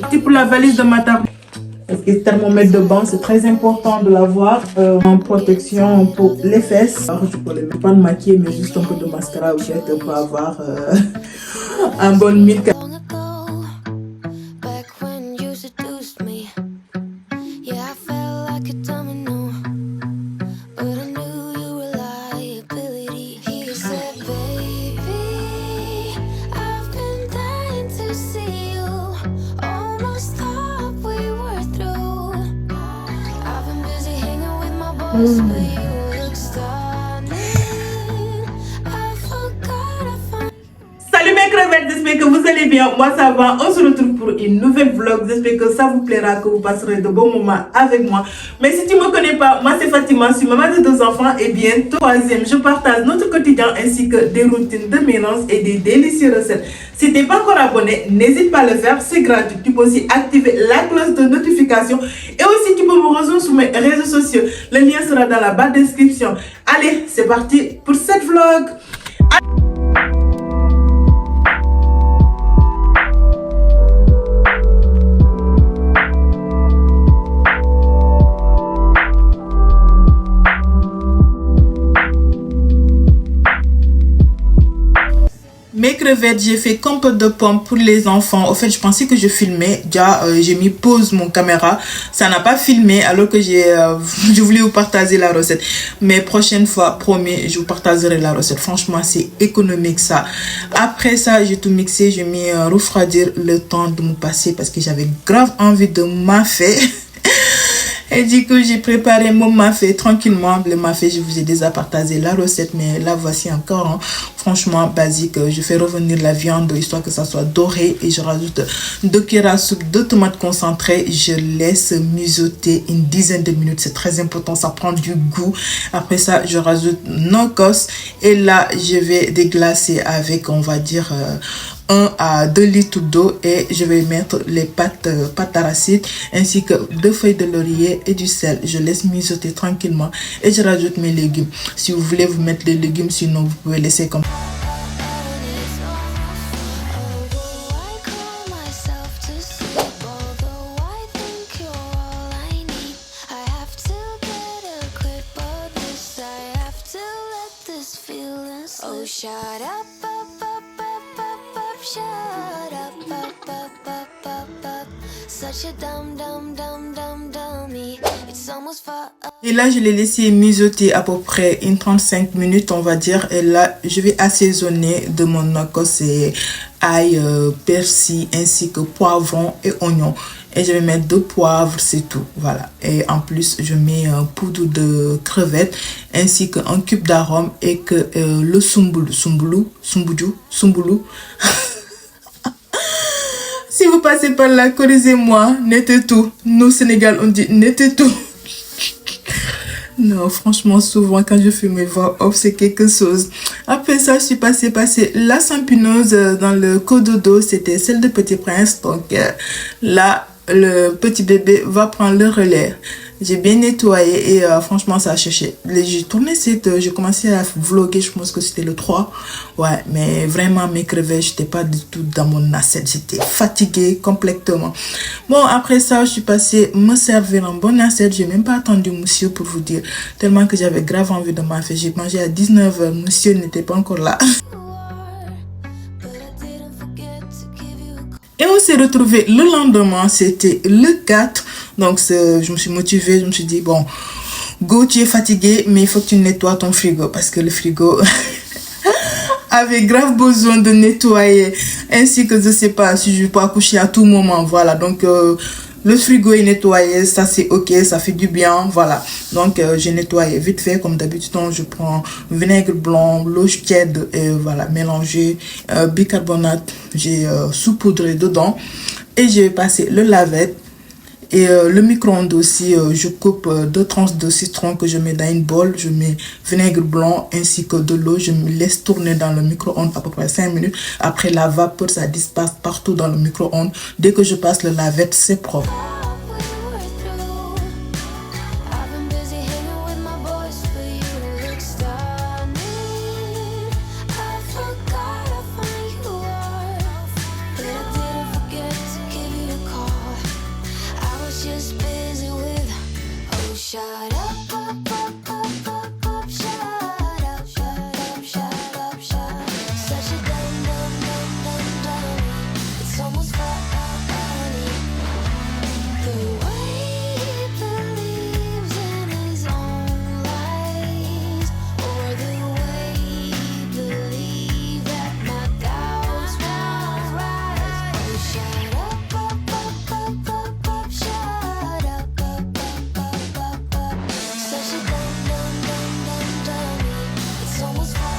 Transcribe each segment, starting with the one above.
Type la valise de ma table. Parce que thermomètre de bain, c'est très important de l'avoir en protection pour les fesses. Alors, je peux pas le maquiller, mais juste un peu de mascara pour avoir un bon make-up. Salut mes crevettes, j'espère que vous allez bien. Moi ça va, on se retrouve pour une nouvelle vlog. J'espère que ça vous plaira, que vous passerez de bons moments avec moi. Mais si tu ne me connais pas, moi c'est Fatima, je suis maman de 2 enfants et bientôt troisième. Je partage notre quotidien ainsi que des routines de mélange et des délicieuses recettes. Si tu n'es pas encore abonné, n'hésite pas à le faire, c'est gratuit. Tu peux aussi activer la cloche de notification et aussi tu peux me rejoindre sur mes réseaux sociaux. Le lien sera dans la barre de description. Allez, c'est parti pour cette vlog. Mes crevettes, j'ai fait compote de pommes pour les enfants. Au fait, je pensais que je filmais. Déjà, j'ai mis pause mon caméra. Ça n'a pas filmé alors que je voulais vous partager la recette. Mais prochaine fois, promis, je vous partagerai la recette. Franchement, c'est économique ça. Après ça, j'ai tout mixé. J'ai mis refroidir le temps de me passer parce que j'avais grave envie de mafé. Et du coup, j'ai préparé mon mafé tranquillement. Le mafé, je vous ai déjà partagé la recette, mais là, voici encore, hein, franchement, basique. Je fais revenir la viande, histoire que ça soit doré. Et je rajoute 2 cuillères à soupe de tomates concentrées. Je laisse mijoter une dizaine de minutes. C'est très important, ça prend du goût. Après ça, je rajoute nos cosses. Et là, je vais déglacer avec, on va dire... 1 à 2 litres d'eau et je vais mettre les pâtes arachides ainsi que 2 feuilles de laurier et du sel. Je laisse mijoter tranquillement et je rajoute mes légumes. Si vous voulez vous mettre les légumes, sinon vous pouvez laisser comme et là, je l'ai laissé mijoter à peu près une 35 minutes, on va dire. Et là, je vais assaisonner de mon nokos et ail, persil, ainsi que poivron et oignon. Et je vais mettre 2 poivres, c'est tout. Voilà. Et en plus, je mets un poudre de crevettes, ainsi qu'un cube d'arôme et que le soumbulu. Si vous passez par là, corrigez-moi, nette tout. Nous, au Sénégal, on dit nette tout. Non, franchement, souvent, quand je fais mes voix off, c'est quelque chose. Après ça, je suis passée la champignose dans le cododo. C'était celle de Petit Prince. Donc là, le petit bébé va prendre le relais. J'ai bien nettoyé et franchement, ça a cherché. J'ai tourné j'ai commencé à vlogger, je pense que c'était le 3. Ouais, mais vraiment, mes crevettes, j'étais pas du tout dans mon assiette. J'étais fatiguée complètement. Bon, après ça, je suis passée me servir en bonne assiette. J'ai même pas attendu monsieur pour vous dire. Tellement que j'avais grave envie de m'en faire. J'ai mangé à 19h. Monsieur n'était pas encore là. Et on s'est retrouvés le lendemain, c'était le 4. Donc, je me suis motivée, je me suis dit, bon, go, tu es fatigué, mais il faut que tu nettoies ton frigo. Parce que le frigo avait grave besoin de nettoyer. Ainsi que je sais pas si je vais pas accoucher à tout moment. Voilà, donc... le frigo est nettoyé, ça c'est ok, ça fait du bien, voilà. Donc j'ai nettoyé vite fait, comme d'habitude, je prends vinaigre blanc, l'eau tiède, et voilà, mélanger, bicarbonate, j'ai saupoudré dedans. Et j'ai passé le lavette. Et le micro-ondes aussi, je coupe 2 tranches de citron que je mets dans une bolle. Je mets vinaigre blanc ainsi que de l'eau. Je me laisse tourner dans le micro-ondes à peu près 5 minutes. Après, la vapeur, ça disperse partout dans le micro-ondes. Dès que je passe le lavette, c'est propre. almost funny. The way he believes in his own lies, or the way he believes that my doubts won't rise. Oh, shut up, shut up. Such a dummy. It's almost funny.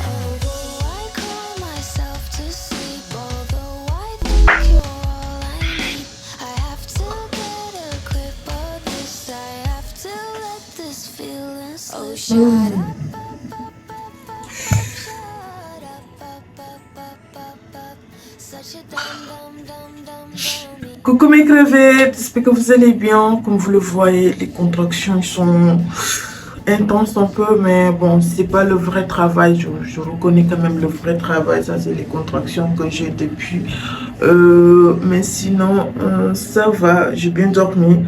Although I call myself to sleep, although I think you're all I need, I have to get a grip of this. I have to let this feeling slip. Oh, shut up. Such a dummy. Coucou mes crevettes, j'espère que vous allez bien. Comme vous le voyez, les contractions sont intenses un peu, mais bon, c'est pas le vrai travail. Je reconnais quand même le vrai travail. Ça, c'est les contractions que j'ai depuis. Mais sinon, ça va, j'ai bien dormi.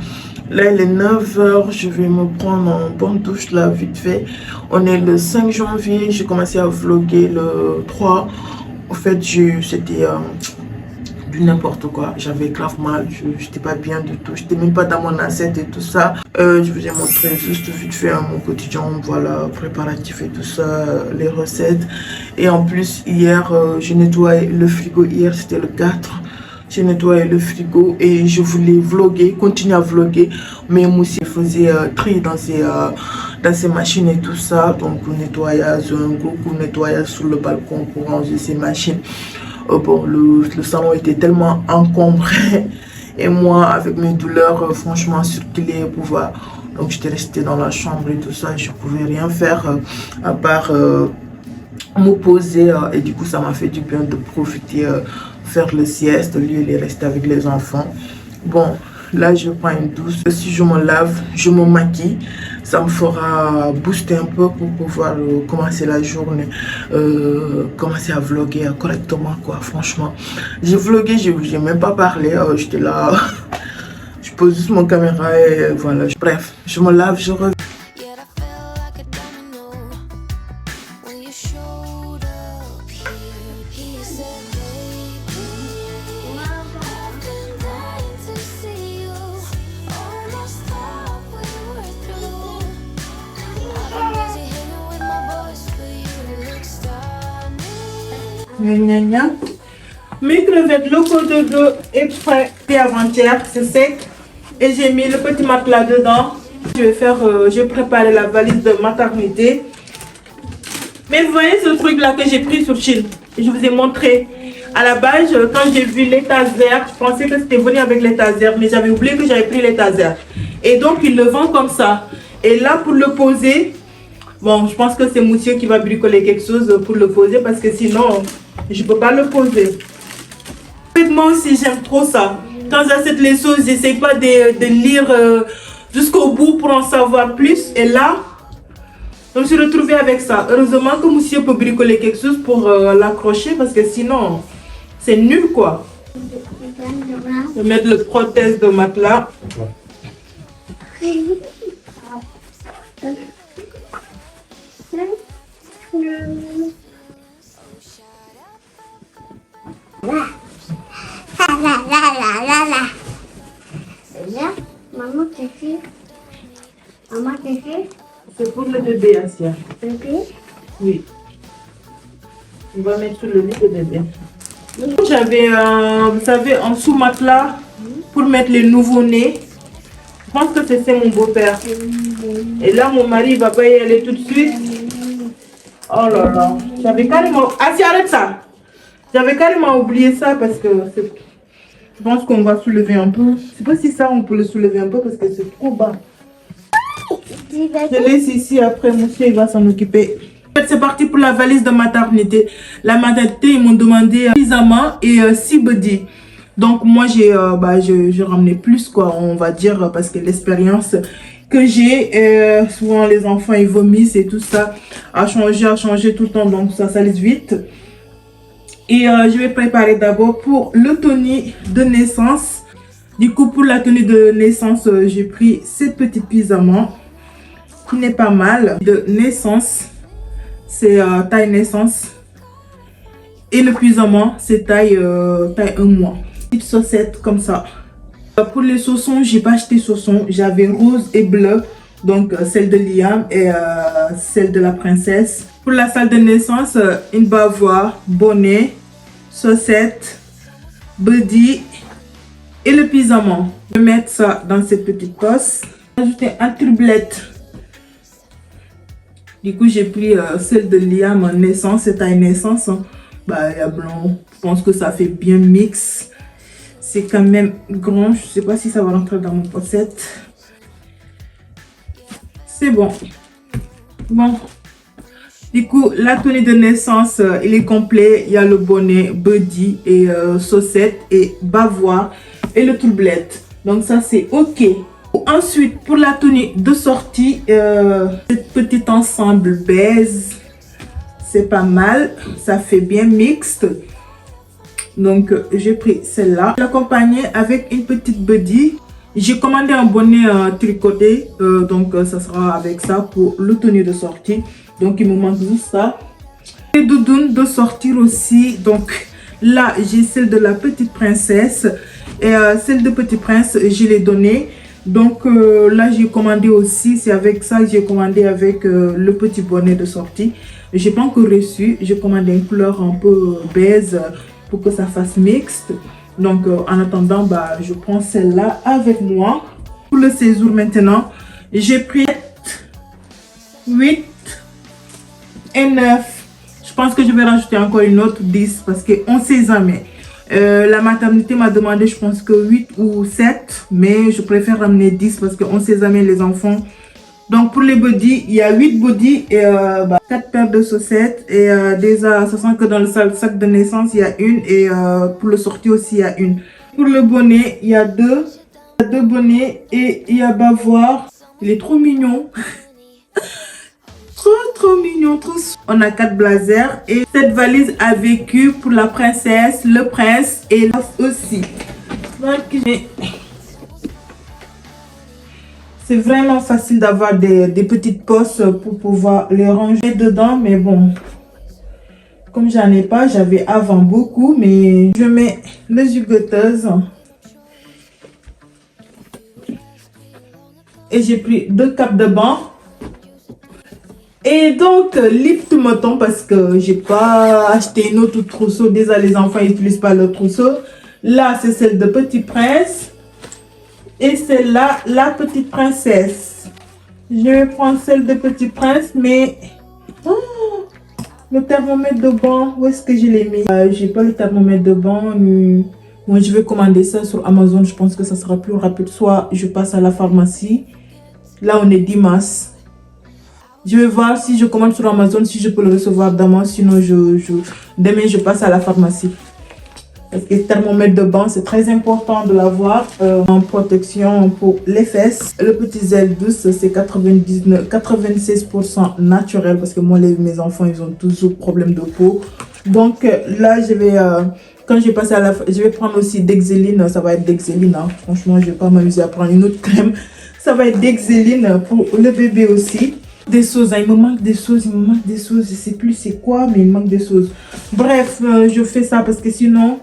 Là, il est 9h, je vais me prendre une bonne douche là, vite fait. On est le 5 janvier, j'ai commencé à vlogger le 3. En fait, c'était du n'importe quoi. J'avais grave mal, je n'étais pas bien du tout. J'étais même pas dans mon assiette et tout ça. Je vous ai montré juste vite fait mon quotidien, voilà, préparatif et tout ça, les recettes. Et en plus, hier, j'ai nettoyé le frigo. Hier, c'était le 4. J'ai nettoyé le frigo et je voulais vlogger, continuer à vlogger. Mais moi aussi, je faisais tri dans ces machines et tout ça. Donc, nettoyage, un gros coup de nettoyage sous le balcon pour ranger ces machines. Bon, le salon était tellement encombré. Et moi, avec mes douleurs, franchement, circuler, pouvoir. Donc, j'étais restée dans la chambre et tout ça. Je ne pouvais rien faire à part me poser. Et du coup, ça m'a fait du bien de profiter. Faire le sieste, lui il est resté avec les enfants. Bon, là je prends une douche. Si je me lave, je me maquille, ça me fera booster un peu pour pouvoir commencer la journée, commencer à vlogger correctement quoi. Franchement, j'ai vlogué, j'ai même pas parlé, j'étais là, je pose juste mon caméra et voilà. Bref, je me lave, je reviens. Mes crevettes, le pot de dos est prêt. C'était avant-hier, c'est sec. Et j'ai mis le petit matelas dedans. Je vais préparer la valise de maternité. Mais vous voyez ce truc là que j'ai pris sur Chine. Je vous ai montré. À la base, quand j'ai vu l'étagère, je pensais que c'était venu avec l'étagère. Mais j'avais oublié que j'avais pris l'étagère. Et donc, ils le vendent comme ça. Et là, pour le poser, bon, je pense que c'est monsieur qui va bricoler quelque chose pour le poser. Parce que sinon, je ne peux pas le poser. Moi aussi, j'aime trop ça. Quand j'achète les choses, j'essaie pas de lire jusqu'au bout pour en savoir plus. Et là, je me suis retrouvée avec ça. Heureusement que monsieur peut bricoler quelque chose pour l'accrocher parce que sinon, c'est nul quoi. Je vais mettre le prothèse de matelas. Là, maman, t'as fait? Maman, t'as fait? C'est pour le bébé, Asia. Bébé? Oui. On va mettre sur le lit de bébé. J'avais, vous savez, un sous-matelas pour mettre les nouveau-nés. Je pense que c'est mon beau-père. Et là, mon mari, il va pas y aller tout de suite. Oh là là. J'avais carrément... Asia, arrête ça! J'avais carrément oublié ça parce que je pense qu'on va soulever un peu. Je sais pas si ça, on peut le soulever un peu parce que c'est trop bas. Je laisse ici, après monsieur il va s'en occuper. C'est parti pour la valise de maternité. La maternité, ils m'ont demandé suffisamment et 6 body. Donc moi j'ai ramené plus quoi, on va dire, parce que l'expérience que j'ai, souvent les enfants ils vomissent et tout ça, à changer tout le temps, donc ça salisse vite. Et je vais préparer d'abord pour le tenue de naissance. Du coup, pour la tenue de naissance, j'ai pris cette petite pyjama qui n'est pas mal. De naissance, c'est taille naissance. Et le pyjama, c'est taille 1 mois. Petite saucette comme ça. Pour les chaussons, j'ai pas acheté chaussons. J'avais rose et bleu. Donc celle de Liam et celle de la princesse. Pour la salle de naissance, une bavoir, bonnet, chaussette, body et le pyjama. Je vais mettre ça dans cette petite poche. Ajouter un triplette. Du coup, j'ai pris celle de Liam en naissance, c'est taille naissance. Bah, il y a blanc. Je pense que ça fait bien mix. C'est quand même grand. Je sais pas si ça va rentrer dans mon pochette. C'est bon. Bon. Du coup, la tenue de naissance, il est complet. Il y a le bonnet, body et chaussette et bavoir et le troublette. Donc ça, c'est OK. Ensuite, pour la tenue de sortie, cette petite ensemble beige, c'est pas mal. Ça fait bien mixte. Donc, j'ai pris celle-là. L'accompagner avec une petite body. J'ai commandé un bonnet tricoté. Donc, ça sera avec ça pour le tenue de sortie. Donc, il me manque juste ça. Les doudounes de sortir aussi. Donc, là, j'ai celle de la petite princesse. Et celle de petit prince, je l'ai donnée. Donc, là, j'ai commandé aussi. C'est avec ça que j'ai commandé avec le petit bonnet de sortie. J'ai pas encore reçu. J'ai commandé une couleur un peu beige pour que ça fasse mixte. Donc, en attendant, bah, je prends celle-là avec moi. Pour le séjour maintenant, j'ai pris 8 et 9. Je pense que je vais rajouter encore une autre 10 parce qu'on ne sait jamais. La maternité m'a demandé, je pense que 8 ou 7. Mais je préfère ramener 10 parce qu'on ne sait jamais les enfants. Donc, pour les bodys, il y a 8 bodys et 4 paires de chaussettes. Et déjà, ça sent que dans le sac de naissance, il y a une. Et pour le sortie aussi, il y a une. Pour le bonnet, il y a deux bonnets. Et il y a bavoir. Il est trop mignon. Trop mignon. On a 4 blazers. Et cette valise a vécu pour la princesse, le prince et l'os aussi. Donc, c'est vraiment facile d'avoir des petites poches pour pouvoir les ranger dedans. Mais bon, comme j'en ai pas, j'avais avant beaucoup. Mais je mets les gigotteuses. Et j'ai pris 2 capes de banc. Et donc, lift moton parce que j'ai pas acheté une autre trousseau. Déjà, les enfants n'utilisent pas le trousseau. Là, c'est celle de Petit Prince. Et celle-là, la petite princesse. Je vais prendre celle de Petit Prince, mais... Oh, le thermomètre de bain, où est-ce que je l'ai mis? J'ai pas le thermomètre de bain. Moi, je vais commander ça sur Amazon. Je pense que ça sera plus rapide. Soit je passe à la pharmacie. Là, on est dimanche. Je vais voir si je commande sur Amazon, si je peux le recevoir demain. Sinon, demain, je passe à la pharmacie. Parce que le thermomètre de bain, c'est très important de l'avoir en protection pour les fesses. Le petit zèle douce, c'est 96% naturel. Parce que moi, mes enfants, ils ont toujours problème de peau. Donc là, je vais... quand je vais passer à la... Je vais prendre aussi Dexéline. Ça va être Dexéline. Hein. Franchement, je ne vais pas m'amuser à prendre une autre crème. Ça va être Dexéline pour le bébé aussi. Des choses, hein. Il me manque des choses. Je ne sais plus c'est quoi, mais il me manque des choses. Bref, je fais ça parce que sinon...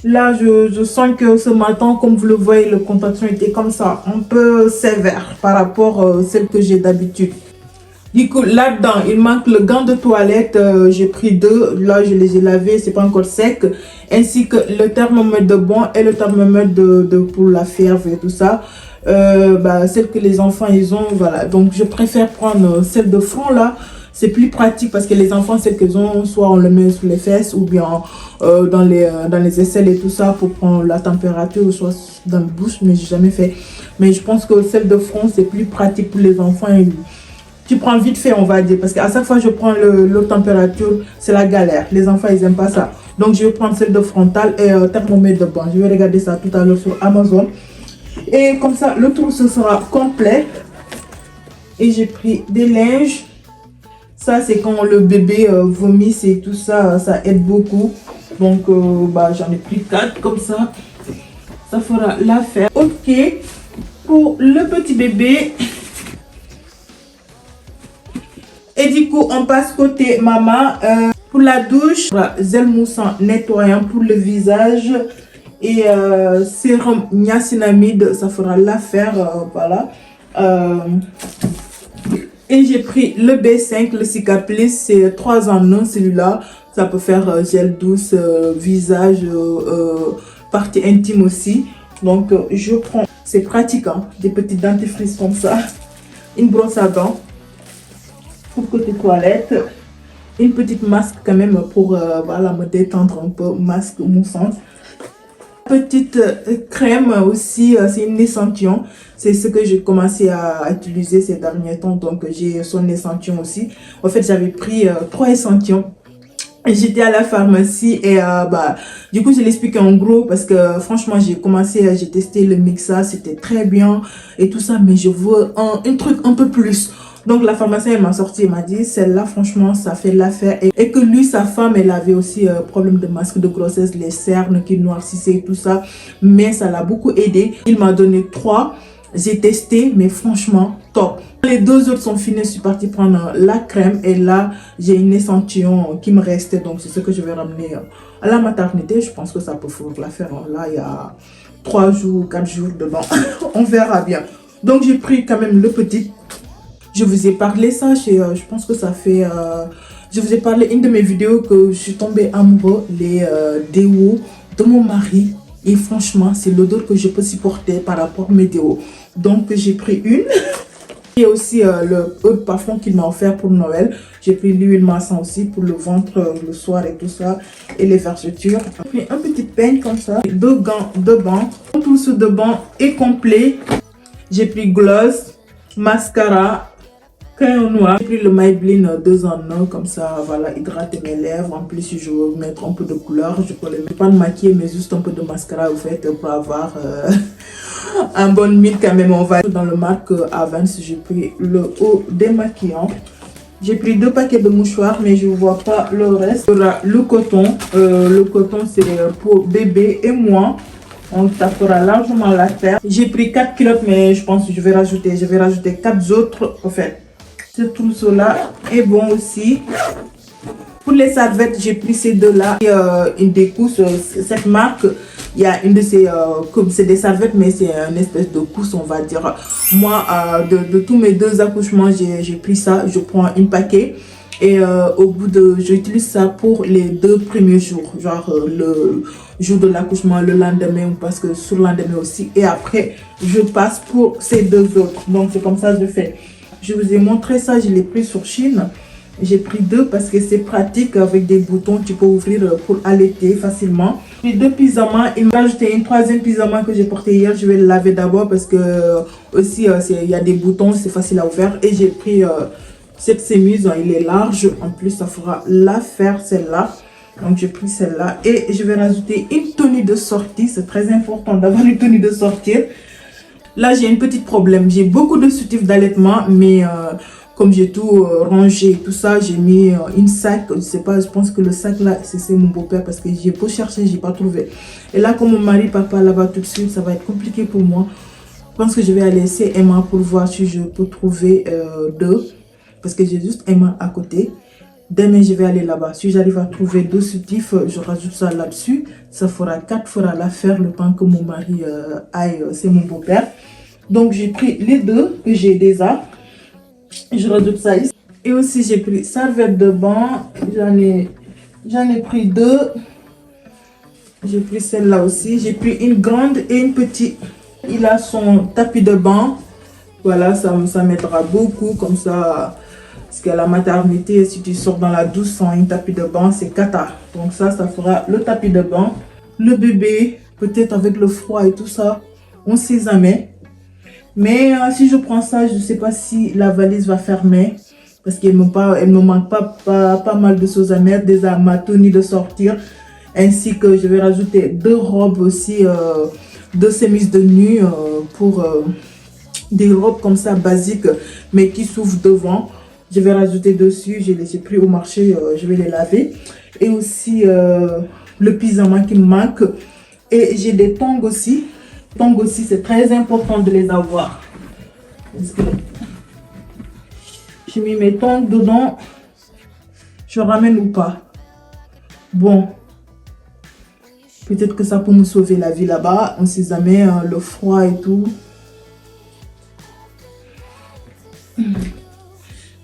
Là, je sens que ce matin, comme vous le voyez, le contraction était comme ça, un peu sévère par rapport à celle que j'ai d'habitude. Du coup, là-dedans, il manque le gant de toilette. J'ai pris 2. Là, je les ai lavés, c'est pas encore sec. Ainsi que le thermomètre de bain et le thermomètre pour la fièvre et tout ça. Celle que les enfants, ils ont, voilà. Donc, je préfère prendre celle de front, là. C'est plus pratique parce que les enfants, celles qu'ils ont, soit on le met sous les fesses ou bien dans les aisselles et tout ça pour prendre la température, ou soit dans la bouche, mais j'ai jamais fait. Mais je pense que celle de front, c'est plus pratique pour les enfants. Et tu prends vite fait, on va dire, parce qu'à chaque fois que je prends le température, c'est la galère. Les enfants, ils n'aiment pas ça. Donc, je vais prendre celle de frontal et thermomètre de bain. Je vais regarder ça tout à l'heure sur Amazon. Et comme ça, le trousseau sera complet. Et j'ai pris des linges. Ça, c'est quand le bébé vomit et tout ça, ça aide beaucoup. Donc, j'en ai pris 4 comme ça. Ça fera l'affaire. Ok, pour le petit bébé. Et du coup, on passe côté maman. Pour la douche, gel moussant nettoyant pour le visage et sérum niacinamide, ça fera l'affaire, voilà. Et j'ai pris le B5, le Cicaplice, c'est 3 en 1 celui-là. Ça peut faire gel douce, visage, partie intime aussi. Donc je prends, c'est pratique, hein, des petites dentifrices comme ça. Une brosse à dents pour côté toilette. Une petite masque quand même pour voilà, me détendre un peu, masque moussante. Petite crème aussi, c'est une échantillon. C'est ce que j'ai commencé à utiliser ces derniers temps. Donc j'ai son échantillon aussi. En fait, j'avais pris 3 échantillons. J'étais à la pharmacie et du coup je l'explique en gros parce que franchement j'ai testé le Mixa, c'était très bien et tout ça, mais je veux un truc un peu plus. Donc la pharmacienne elle m'a sorti, elle m'a dit celle-là franchement ça fait l'affaire et que lui sa femme elle avait aussi problème de masque de grossesse, les cernes qui noircissaient et tout ça, mais ça l'a beaucoup aidé. Il m'a donné 3, j'ai testé mais franchement top. Les 2 autres sont finis, je suis partie prendre la crème et là j'ai une échantillon qui me restait, donc c'est ce que je vais ramener à la maternité. Je pense que ça peut faire l'affaire. Là il y a 3 jours, 4 jours dedans, on verra bien. Donc j'ai pris quand même le petit. Je vous ai parlé ça, je pense que ça fait... je vous ai parlé une de mes vidéos que je suis tombée amoureux, les déos de mon mari. Et franchement, c'est l'odeur que je peux supporter par rapport à mes déos. Donc j'ai pris une. Et aussi le eau de parfum qu'il m'a offert pour Noël. J'ai pris l'huile massant aussi pour le ventre le soir et tout ça. Et les vergetures. J'ai pris un petit peigne comme ça. 2 gants de bain. Tout ce de bain est complet. J'ai pris gloss, mascara, crayon noir. J'ai pris le Maybelline 2 en 1 comme ça, voilà, hydrater mes lèvres. En plus, si je veux mettre un peu de couleur, je peux les mettre. Pas de maquiller, mais juste un peu de mascara, vous faites, pour avoir un bon mille quand même. On va dans le marque Avance. J'ai pris le haut démaquillant. J'ai pris 2 paquets de mouchoirs, mais je ne vois pas le reste. Le coton. Le coton, c'est pour bébé et moi. Donc ça fera largement l'affaire. J'ai pris 4 culottes, mais je pense que je vais rajouter 4 autres en fait. Ce trousseau là est bon aussi. Pour les serviettes, j'ai pris ces 2 là. Une des cousses, cette marque, il y a une de ces, comme c'est des serviettes, mais c'est une espèce de cousse, on va dire. Moi, de tous mes 2 accouchements, j'ai pris ça. Je prends une paquet. Et au bout de, j'utilise ça pour les 2 premiers jours, genre le jour de l'accouchement, le lendemain, parce que sur le lendemain aussi. Et après, je passe pour ces 2 autres. Donc c'est comme ça que je fais. Je vous ai montré ça, je l'ai pris sur Chine. J'ai pris 2 parce que c'est pratique avec des boutons, tu peux ouvrir pour allaiter facilement. J'ai 2 pyjamas, il m'a ajouté une 3e pyjama que j'ai porté hier. Je vais le laver d'abord parce que aussi il y a des boutons, c'est facile à ouvrir. Et j'ai pris cette chemise, il est large, en plus ça fera l'affaire celle-là. Donc j'ai pris celle-là et je vais rajouter une tenue de sortie. C'est très important d'avoir une tenue de sortie. Là j'ai un petit problème, j'ai beaucoup de soutifs d'allaitement, mais comme j'ai tout rangé et tout ça, j'ai mis une sac, je sais pas, je pense que le sac là c'est mon beau-père parce que j'ai beau chercher, j'ai pas trouvé. Et là comme mon mari part pas là-bas tout de suite, ça va être compliqué pour moi. Je pense que je vais aller chez Emma pour voir si je peux trouver 2. Parce que j'ai juste Emma à côté. Demain, je vais aller là-bas. Si j'arrive à trouver 2 soutifs, je rajoute ça là-dessus. Ça fera 4 fera l'affaire le temps que mon mari aille. C'est mon beau-père. Donc, j'ai pris les 2 que j'ai déjà. Je rajoute ça ici. Et aussi, j'ai pris serviette de bain. J'en ai pris 2. J'ai pris celle-là aussi. J'ai pris une grande et une petite. Il a son tapis de bain. Voilà, ça m'aidera beaucoup comme ça. Parce qu'à la maternité, si tu sors dans la douche sans un tapis de bain, c'est cata. Donc ça fera le tapis de bain. Le bébé, peut-être avec le froid et tout ça, on ne sait jamais. Mais si je prends ça, je ne sais pas si la valise va fermer. Parce qu'elle me manque pas mal de choses à mettre. Déjà ma tenue de sortir. Ainsi que je vais rajouter 2 robes aussi, 2 chemises de nuit pour... des robes comme ça basiques mais qui s'ouvrent devant. Je vais rajouter dessus, je les ai pris au marché, je vais les laver. Et aussi le pyjama qui me manque. Et j'ai des tongs aussi. Les tongs aussi, c'est très important de les avoir. J'ai mis mes tongs dedans. Je ramène ou pas? Bon, peut-être que ça peut me sauver la vie là-bas. On sait jamais, le froid et tout.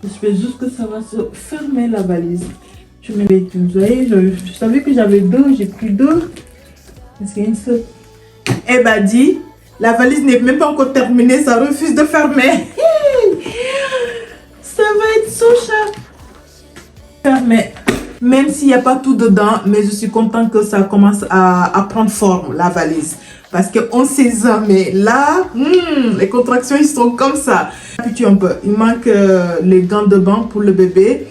J'espère juste que ça va se fermer la valise. Je mets les tout. Vous voyez, je savais que j'avais deux, j'ai pris deux. Parce qu'il y a une seule. Eh ben dit, la valise n'est même pas encore terminée, ça refuse de fermer. Ça va être so cher. Fermé. Même s'il n'y a pas tout dedans, mais je suis contente que ça commence à prendre forme, la valise. Parce qu'on sait jamais. Là, les contractions, ils sont comme ça. Un peu. Il manque les gants de bain pour le bébé,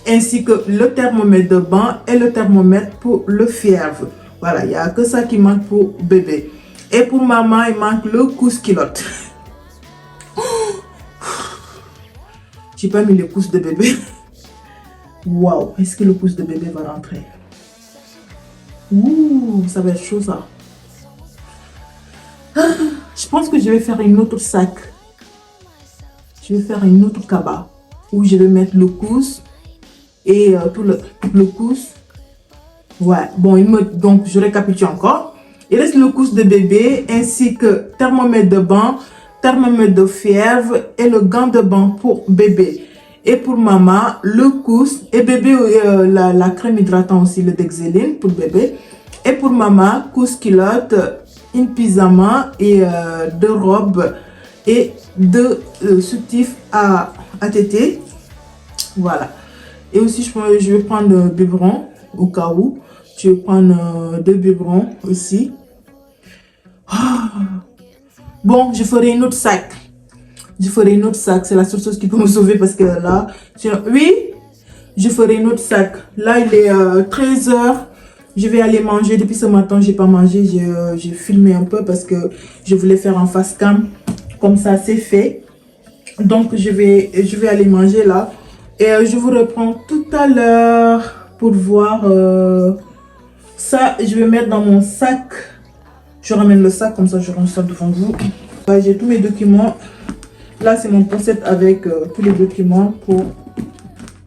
ainsi que le thermomètre de bain et le thermomètre pour le fièvre. Voilà, il n'y a que ça qui manque pour bébé. Et pour maman, il manque le couche-culotte. J'ai pas mis les couches de bébé. Waouh, est-ce que le pouce de bébé va rentrer? Ouh, ça va être chaud ça. Je pense que je vais faire une autre sac. Je vais faire une autre cabas où je vais mettre le couche et tout le couche. Ouais, bon, donc je récapitule encore. Il reste le couche de bébé ainsi que thermomètre de bain, thermomètre de fièvre et le gant de bain pour bébé. Et pour maman, le couche et bébé, la crème hydratante aussi, le Dexéline pour bébé. Et pour maman, couche culotte, une pyjama et deux robes et deux soutifs à téter. Voilà. Et aussi, je vais prendre le biberon au cas où. Je vais prendre deux biberons aussi. Bon, je ferai une autre sac. Je ferai une autre sac. C'est la seule chose qui peut me sauver parce que là... Oui, je ferai une autre sac. Là, il est 13 h. Je vais aller manger. Depuis ce matin, j'ai pas mangé. J'ai filmé un peu parce que je voulais faire un face cam. Comme ça, c'est fait. Donc, je vais aller manger là. Et je vous reprends tout à l'heure pour voir... ça, je vais mettre dans mon sac. Je ramène le sac, comme ça, je range ça devant vous. J'ai tous mes documents. Là, c'est mon pochette avec tous les documents pour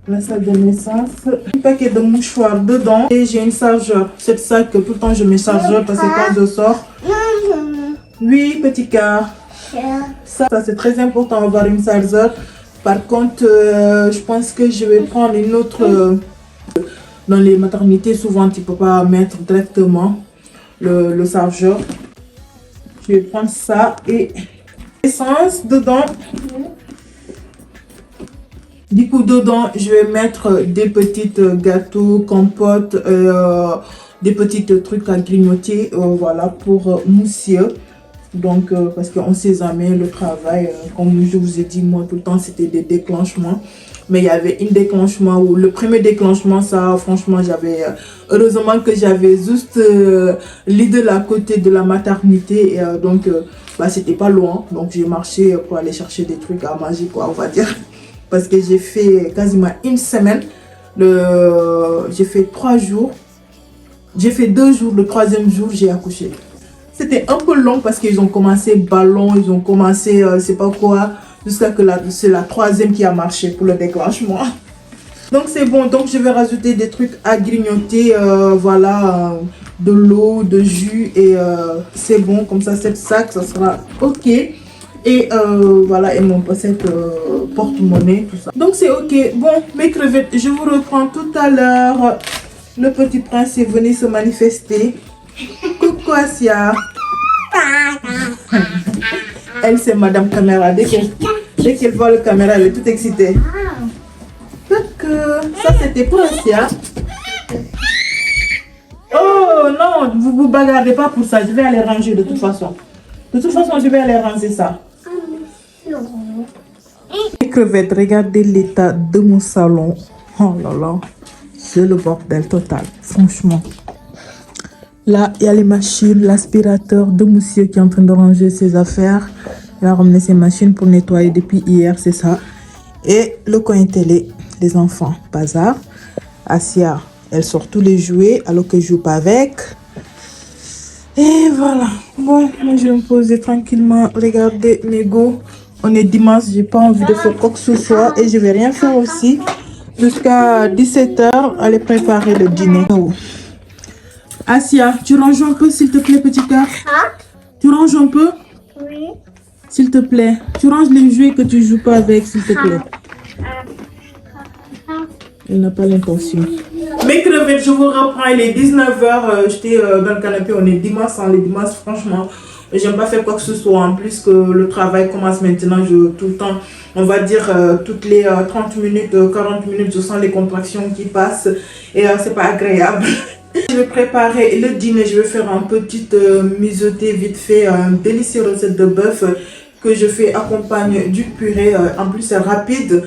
la salle de naissance. Un paquet de mouchoirs dedans. Et j'ai une chargeur. Cette sac, tout le temps, je mets chargeur parce que quand je sors... Oui, petit cas. Ça c'est très important d'avoir une chargeur. Par contre, je pense que je vais prendre une autre... dans les maternités, souvent, tu ne peux pas mettre directement le chargeur. Je vais prendre ça et... essence dedans. Du coup, dedans, je vais mettre des petites gâteaux, compotes, des petites trucs à grignoter, voilà, pour Moussieu. Donc, parce qu'on sait jamais le travail, comme je vous ai dit, moi, tout le temps, c'était des déclenchements. Mais il y avait un déclenchement où le premier déclenchement, ça, franchement, j'avais... heureusement que j'avais juste l'idée à côté de la maternité. Et, donc, bah, c'était pas loin. Donc, j'ai marché pour aller chercher des trucs à manger, quoi, on va dire. Parce que j'ai fait quasiment une semaine. J'ai fait 3 jours. J'ai fait 2 jours. Le 3e jour, j'ai accouché. C'était un peu long parce qu'ils ont commencé ballon. Ils ont commencé, c'est pas quoi... jusqu'à que c'est la 3e qui a marché pour le déclenchement. Donc c'est bon, donc je vais rajouter des trucs à grignoter, voilà, de l'eau, de jus et c'est bon, comme ça cette sac, ça sera ok. Et voilà, et mon pochette porte-monnaie, tout ça. Donc c'est ok, bon, mes crevettes, je vous reprends tout à l'heure. Le petit prince est venu se manifester. Coucou Asia. Elle, c'est Madame Caméra. Dès qu'elle voit le caméra, elle est toute excitée. Donc, ça, c'était pour Asia. Oh non, vous vous bagarrez pas pour ça. Je vais aller ranger de toute façon. De toute façon, je vais aller ranger ça. Les crevettes, regardez l'état de mon salon. Oh là là, c'est le bordel total, franchement. Là, il y a les machines, l'aspirateur de monsieur qui est en train de ranger ses affaires. Il a ramené ses machines pour nettoyer depuis hier, c'est ça. Et le coin télé, les enfants, bazar. Asia, elle sort tous les jouets alors que je joue pas avec. Et voilà. Bon, moi je vais me poser tranquillement. Regardez mes go. On est dimanche, j'ai pas envie de faire quoi que ce soit. Et je vais rien faire aussi. Jusqu'à 17 h, aller préparer le dîner. Oh. Asia, tu ranges un peu s'il te plaît, petit cœur. Hein? Tu ranges un peu Oui. s'il te plaît. Tu ranges les jouets que tu joues pas avec, s'il te plaît. Elle n'a pas l'intention. Mes crevettes, je vous reprends. Il est 19h. J'étais dans le canapé. On est dimanche. Les dimanches, franchement, j'aime pas faire quoi que ce soit. En plus que le travail commence maintenant. Tout le temps, on va dire toutes les 30 minutes, 40 minutes, je sens les contractions qui passent. Et c'est pas agréable. Je vais préparer le dîner. Je vais faire un petit mijoté vite fait. Une délicieuse recette de bœuf que je fais accompagner du purée. En plus, c'est rapide.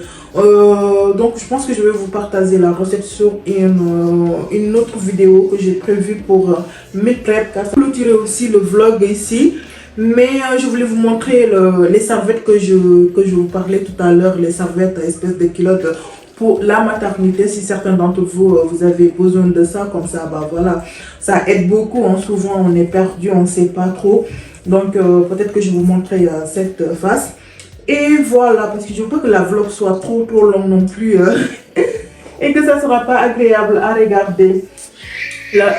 Donc je pense que je vais vous partager la recette sur une autre vidéo que j'ai prévue pour mes crêpes. Car ça clôturer aussi le vlog ici. Mais je voulais vous montrer les serviettes que je vous parlais tout à l'heure. Les serviettes espèce de culottes pour la maternité. Si certains d'entre vous, vous avez besoin de ça, comme ça, bah voilà, ça aide beaucoup. Hein. Souvent on est perdu, on ne sait pas trop. Donc peut-être que je vais vous montrer cette face. Et voilà, parce que je veux pas que la vlog soit trop longue non plus. Et que ça sera pas agréable à regarder. Là.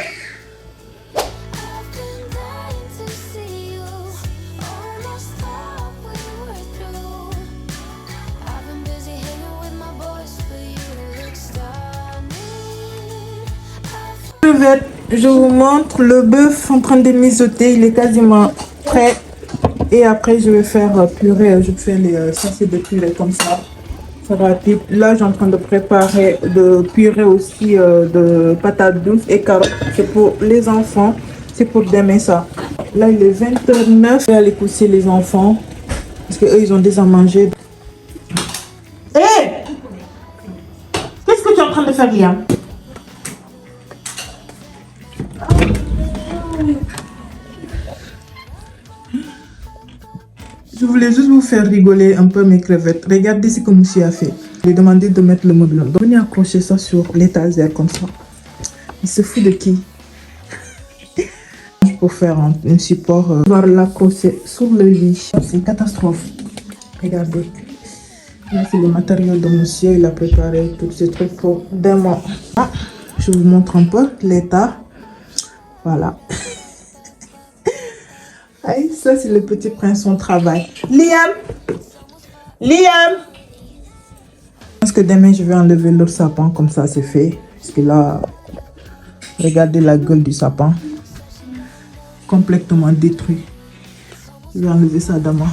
Je vous montre le bœuf en train de mijoter. Il est quasiment prêt. Et après, je vais faire purée. Je vais faire les sachets de purée comme ça. C'est rapide. Là, je suis en train de préparer de purée aussi de patates douces et carottes. C'est pour les enfants. C'est pour demain ça. Là, il est 20h09. Je vais aller coucher les enfants. Parce qu'eux, ils ont déjà mangé. Hé! Qu'est-ce que tu es en train de faire, Liam? Je voulais juste vous faire rigoler un peu mes crevettes. Regardez ce que monsieur a fait. Je lui ai demandé de mettre le meuble. Donc, venez accrocher ça sur l'étagère comme ça. Il se fout de qui? Pour faire un support, on va l'accrocher sur le lit. C'est une catastrophe. Regardez. Là, c'est le matériel de monsieur. Il a préparé tous ces trucs pour demain. Ah, je vous montre un peu l'état. Voilà. Aïe, ça c'est le petit prince, son travail. Liam! Liam! Je pense que demain je vais enlever l'autre sapin, comme ça c'est fait. Parce que là, regardez la gueule du sapin. Complètement détruit. Je vais enlever ça demain.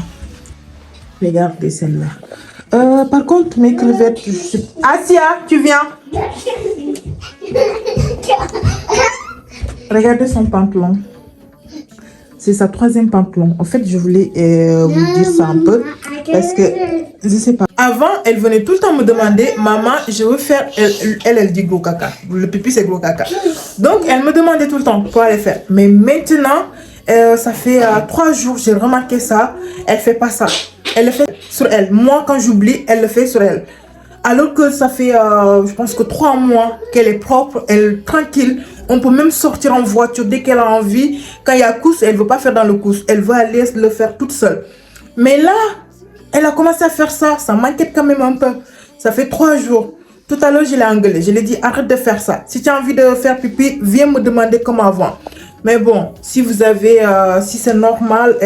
Regardez celle-là. Par contre, mes crevettes... Asia, tu viens? Regardez son pantalon. C'est sa 3e pantalon. En fait, je voulais vous dire ça un peu. Parce que, je sais pas. Avant, elle venait tout le temps me demander, maman, je veux faire... Elle dit gros caca. Le pipi, c'est gros caca. Donc, elle me demandait tout le temps pour aller faire. Mais maintenant, ça fait 3 jours, j'ai remarqué ça. Elle fait pas ça. Elle le fait sur elle. Moi, quand j'oublie, elle le fait sur elle. Alors que ça fait, je pense que 3 mois qu'elle est propre, elle est tranquille. On peut même sortir en voiture dès qu'elle a envie. Quand il y a couche, elle ne veut pas faire dans le couche. Elle veut aller le faire toute seule. Mais là, elle a commencé à faire ça. Ça m'inquiète quand même un peu. Ça fait 3 jours. Tout à l'heure, je l'ai engueulé. Je lui ai dit, arrête de faire ça. Si tu as envie de faire pipi, viens me demander comme avant. Mais bon, si vous avez, si c'est normal,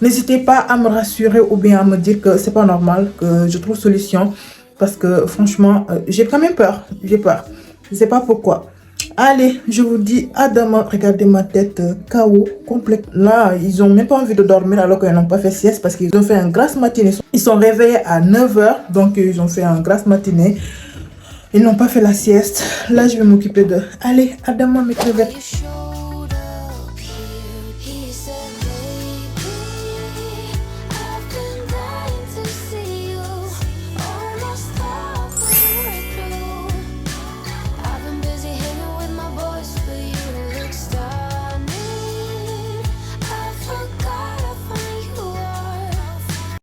n'hésitez pas à me rassurer ou bien à me dire que c'est pas normal, que je trouve solution. Parce que franchement, j'ai quand même peur. J'ai peur. Je ne sais pas pourquoi. Allez, je vous dis à demain. Regardez ma tête KO complète. Là, ils n'ont même pas envie de dormir alors qu'ils n'ont pas fait sieste parce qu'ils ont fait un grasse matinée. Ils sont réveillés à 9h, donc ils ont fait un grasse matinée. Ils n'ont pas fait la sieste. Là, je vais m'occuper d'eux. Allez, à demain mes crevettes.